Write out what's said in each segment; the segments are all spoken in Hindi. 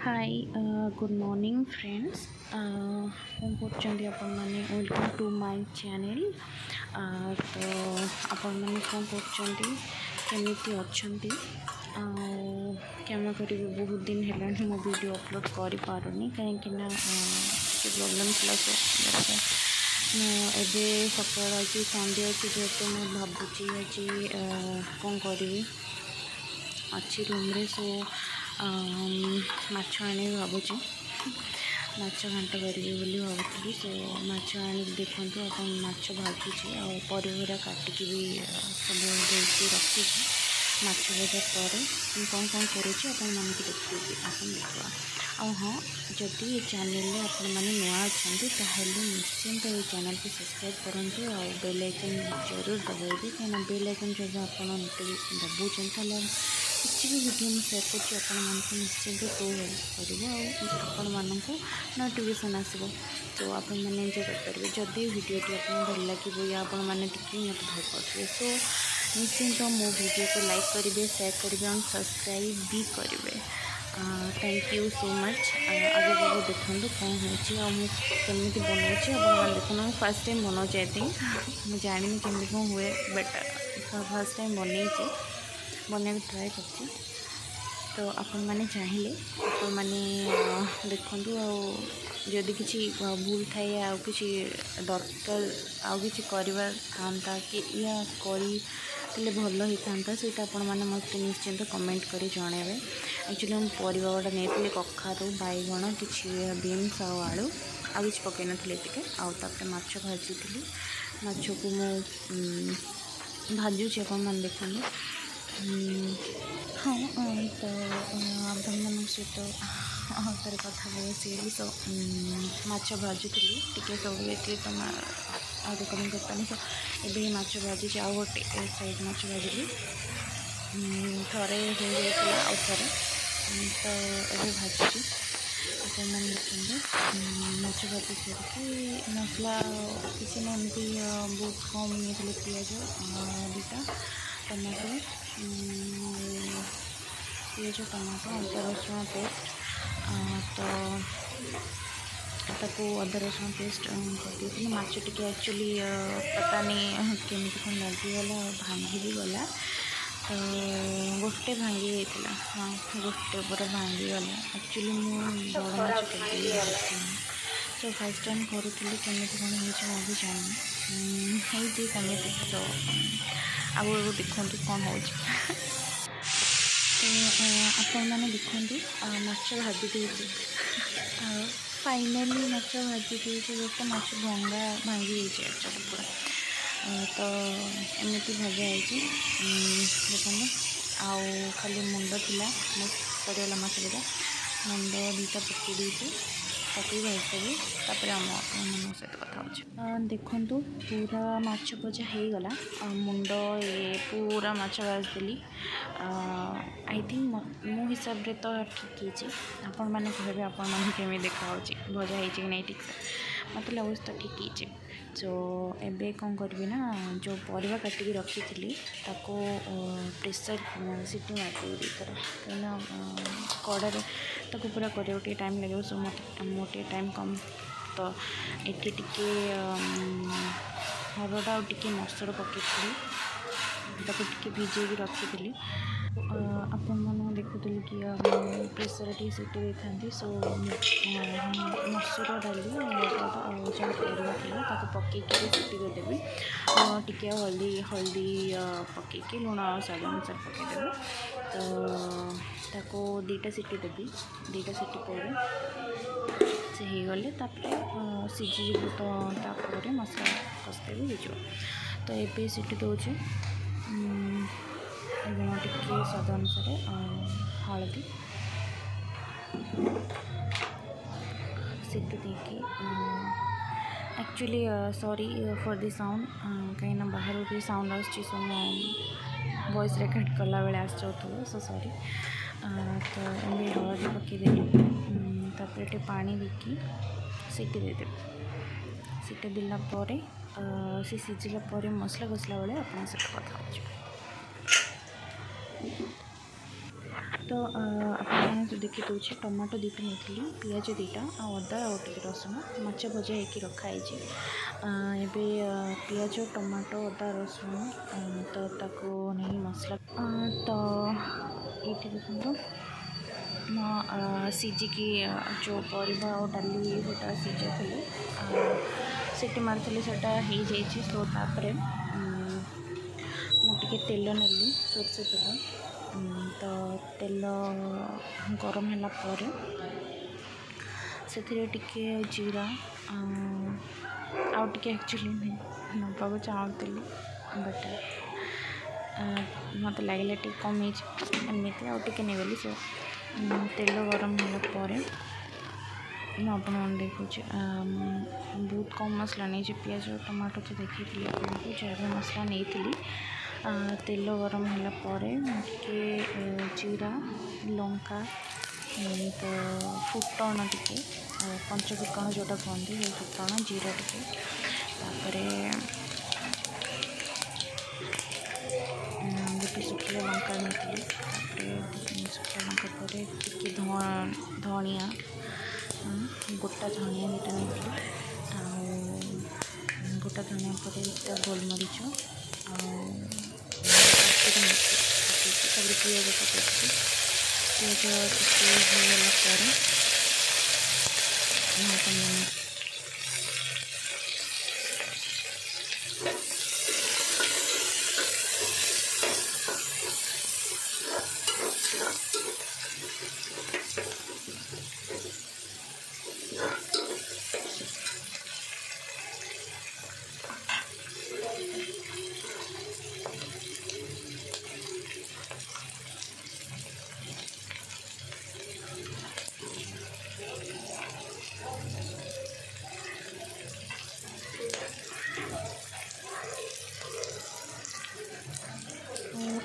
हाय गुड मॉर्निंग फ्रेंड्स कौन करछंती आपण माने वेलकम टू माय चैनल। तो आपण माने कौन करछंती केमिति अछंती क्या करी बहुत दिन है मो वीडियो अपलोड कर पारुनी कहीं प्रॉब्लम एबे सकाल अच्छी संडे अच्छी जेहेतु मैं भावुची आज कौन करी अच्छी रूम रे सो माछ आने भावुची माछ घाट करी भावुली सो माछ आनी देखु अपन माछ भाजुची आ परिवार काटिकी भी सब रखी माछ भजा पर कौन कौन करुँचे अपन मान देखिए अपन देखा आ हाँ जदि ये चैनल आपण मैंने नुआ अच्छा निश्चिंत ये चैनल को सब्सक्राइब करूँ आ बेल आइकन जरूर दबाइबे कहीं बेल आइकन जब आप दबाऊँ ताले किसी भी वीडियो में शेयर कर निश्चिंत शो कर नोटिफिकेशन आसो तो आपण मैंने एंजॉय करेंगे जदि वीडियोटी आपको भल लगे या आपण मैंने मत भल पाते सो निश्चिंत मो वीडियो को लाइक करेंगे शेयर करेंगे और सब्सक्राइब भी करेंगे। Thank you so much. आगे देखो कौन होमी बनाऊँ देखो फर्स्ट टाइम बनाऊँ आई थिंक मुझे जानी केमी कौन हुए बट फर्स्ट टाइम बनने ट्राए कर तो आपण मैंने चाहिए आपण मैंने देखु जदि किसी भूल थाए आ कि दरकार आउ कि था कि या करें भल होता से आपण मैंने मत निश्चिंत कमेंट कर जनइबे। एक्चुअली हम परिवा गोटा नहीं कखारू बैगण कि बीन्स आलू आ कि पकई नी आउे माछ भाजी माछ को भाजुची आप देखो हाँ तो आपण मान सहित थे कथा बसी सो माछ भाजुली टी सब तो रिकमेंड करता सो ये माछ भाजी आउ गोटे साइड माछ भाजिली थे हो आउ थे तो ये भाजुची अपन मैंने देखते माछ भाजी करके मसला किसी ना एमती बहुत कम नहीं पिज दुटा टमाटो पिज टमाटो अदा रसुण पेस्ट तो ताको अदा रसुण पेस्ट कर माछ टी एक्चुअली पता नहीं केमी कौन लगिगला भांगी भी गला तो गोटे भांगी होता हाँ गोटे पूरा भांगी गला एक्चुअली मुझे बड़ माछ तो फर्स्ट टाइम करूँ केमी कौन हो भी जानी कमी तो आगे देखु कौन हो आपण मैंने देखु माछ भाजी देती फाइनाली माछ भाजी देती गोटे माछ भंगा भांगी एक्चुअली पूरा तो एमती भजा है देखो आउ खाली मुंड थिला सरीगला माछ भजा मुंड दुटा पकई देती पकई भाजदेवी तापर आम सहित कथा देखु पूरा माछ भजा हो गला मुंड ये पूरा माछ भाजदेली आई थिंक मो हिसाब रे तो ठीक है आपण मैंने कहे आपण मैंने केमी देखा भजा हो कि नहीं ठीक से मत लगे तो ठीक है तो एबे कौन करी ना जो परिवा काटिकी रखी थी ताको प्रेसर सीटी मारदेवी दुईथर कहीं कड़े ताको पूरा कर टाइम लगे सो मोटे टाइम कम तो ये टे हरड़ा और टे मसर पकई टे भिजे रखी आपण मैंने देखुली कि प्रेसर टी सीटी देता सो मसूर डाली जहाँ परिवा पकई सीटी देदेवी टी हल्दी हल्दी पकईकी लुण स्वाद अनुसार पकईदेवी तो दुटा सीटी देवी दुटा सीटी पर से हो गले सीझी तो तापर मसला कषदेवी हो तो ये सीटी दूचे लुण टी स्वाद अनुसार हलदी सीटी देकी actually sorry for the sound कहीं बाहर भी साउंड आसो वॉइस रेकर्ड कला बेले आस सो सॉरी तो एम हलदी पकईदेली तापर पानी देकी सीटी देदेवी सीटी देला सी सीझिला मसला कषला बेले आप कथा तो आपने देखी दूसरे टमाटो दीटा नहीं पिज दीटा अदा और रसुण माछ भजा होकर रखाई एवं पिज टमाटो अदा रसुण तो ताको नहीं मसला तो ये देखो सीझिकी जो परिवा और डाली से सीझा थी सीटी मारी से सो तापर मुझे तेल नेली सोरष तेल तो तेल गरम है से जीरा आउे एक्चुअली नवा चाहूली बट मत लगे कम एमती आउे नहीं सो तेल गरम है देखुचे बहुत कम मसला नहीं पिज टमाटो तो देखी आपको जहाँ मसला नहीं तेल गरम है जीरा लंका तो फुटण टे पंच फुटण जोटा कहते हैं फुटण जीरा टे गोटे सुखिला लंका नहीं सुखिला लंका पर धनिया गोटा धनिया दुटा नहीं गोटा धनिया पर गोलमरीच पिज पकड़ी पिज होगला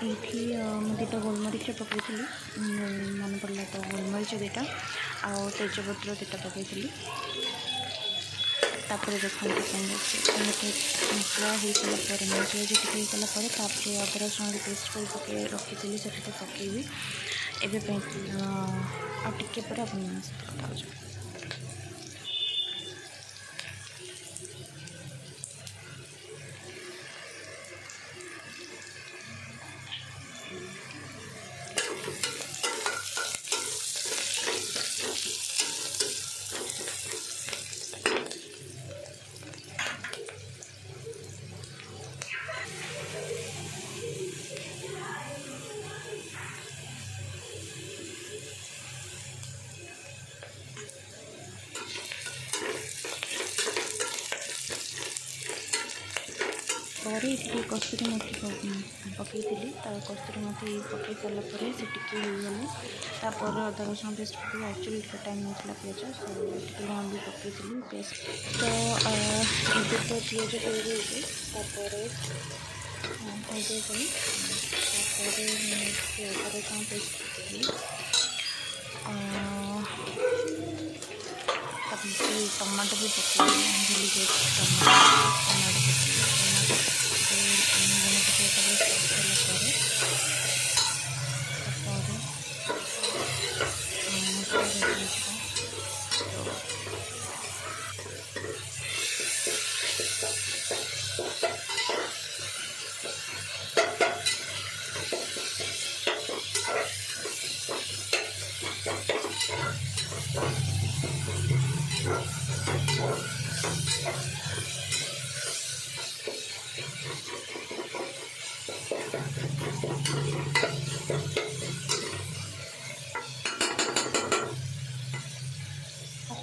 ये दुटा गोलमरीच पकई मन पड़ा तो गोलमरीच दुटा आउ तेजपत्र दुटा पकई तापर देखते मसला हो सारापर मसला जी अदा रसुण पेस्ट कर पके रखी से पकेबी एवं आटे पर आप कथा और ये कस्तूरी मेथी पकई कस्तूरी मेथी पकई सारापर से गले तापर अदा रसुण पेस्ट पकई एक्चुअली टाइम नहीं पिज सो लुण भी पकई पेस्ट तो ये तो पिज अदा रसुण पेस्ट पकई टमाटो भी पकई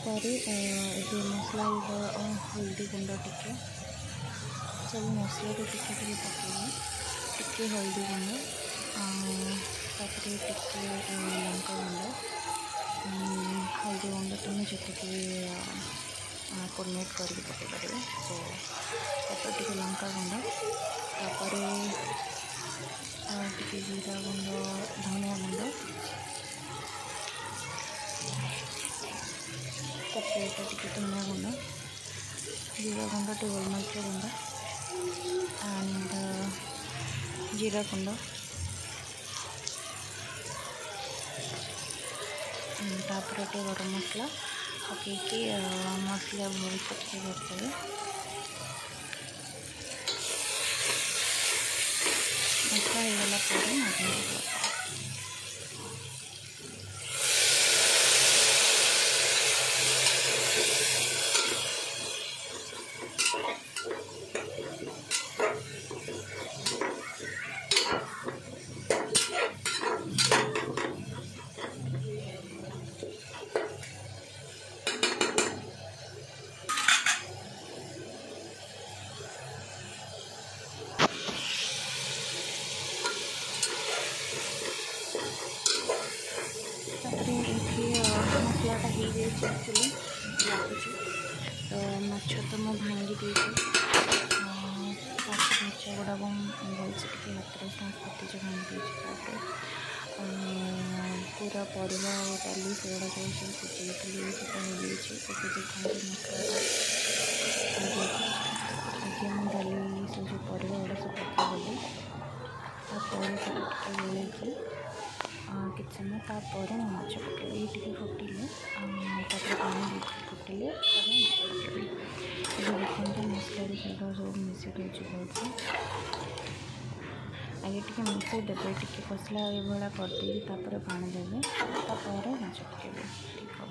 भूली ये मसला हल्दी गुंड टिके सब मसला टिके पकई हल्दी गुंड टिके लंका गुंड हल्दी गुंड तुम जी कोऑर्डिनेट करके पकई पारे तो टिके लंका गुंड टिके जीरा गुंड धनिया गुंड टिके धनिया गुंड जीरा गुंड टे गोलमरीच गुंड एंड जीरा गुंड तापर टे गरम मसला पकईकि मसला भलसे टे करदेवे। मसला होगला मसलाटा हो जाए एक्चुअली लगुच तो माछ तो मुझे भांगी देती माछ गुड़ाक भलसे टे हाथ फटी भांगी पूरा परिवा और डाली से गुड़ा सब सिझे थी सीटा हो जाए देखते मसला आगे मुझे डाली से जो परिवा गुड़ा सब पकईदेली गोल किसी समय तापर माछ पकईबी ये फुटिले पानी फुटिले माछ पकईबी। देखते मसला सहित सब मिसी भलसे आगे टे मिसई देवे टे कसला ये करदे पानी देवे माछ पकईबे ठीक हम।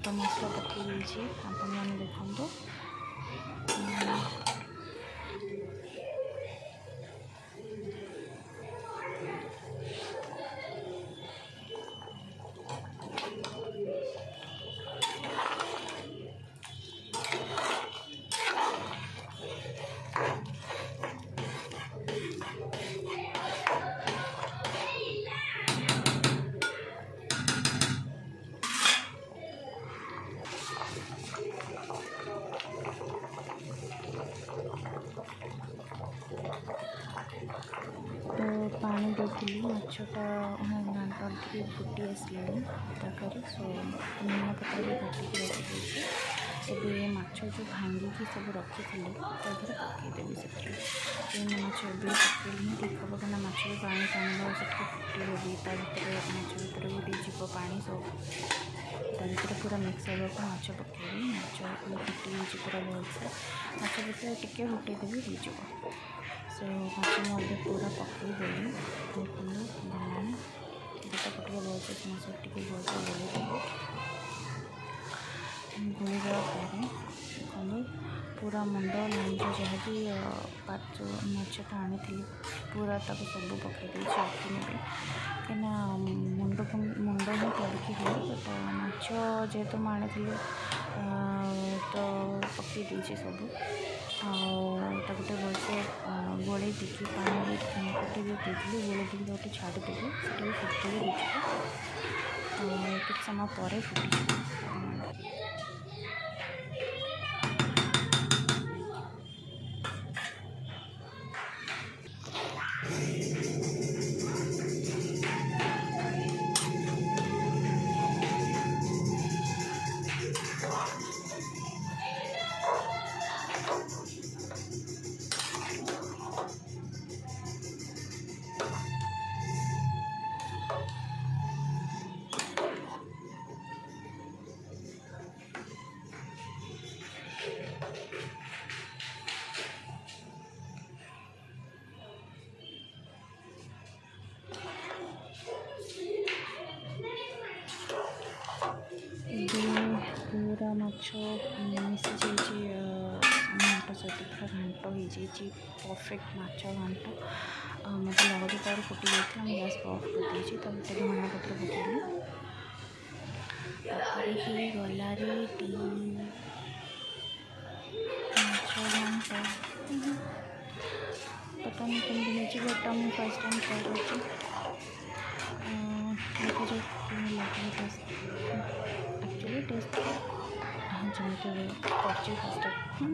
तो मसला पकई आपने देखो तो पानी देती माछटा घाटा टे फुटी आसला तरकारी सो निम पत्र भी काटिक रखी ए माछ जो भांगिकी सब रखी थी पकईदेवी से माछ ए पकईनी ठीक हम क्या माछ भी पानी टाणिब से फुटे भी माछ भर भी जीव पानी सब भर पूरा मिक्स होगा माछ पकईबी माछ फुटी पूरा भलसे माछ पकड़ टे फुटेदेवी हो सो माछ मुझे पूरा पकईदेली देखते दुटा पटे भलसे माछ टे भलसे गोली देखो पूरा मुंड लांज जहाँ भी पाच माछ आनी थी पूरा तक सब पकईदे आखिरी भी कहीं मुंड ही पड़की हुए बट माछ जेहेतु आनी तो पकईदे सब आते भलसे गोले देखिए पानी फुटे भी पीती गोले देखिए गोटे छाड़ीदेवी से फुटे भी कुछ समय पर फुटी पूरा माछ मिसी जाइए घाट सहित पूरा घाट हो जाइए परफेक्ट माछ घाट मत लगे तार फुटी जाता है गैस ऑफ कर देती तो धनिया पत्र पकईली गलारे माछ घाट पता नहीं कमी बट मुझे फर्स्ट टाइम ट्राई कर देखा जाए लगे टेस्ट एक्चुअली टेस्ट जमी कर फर्स्ट टाइम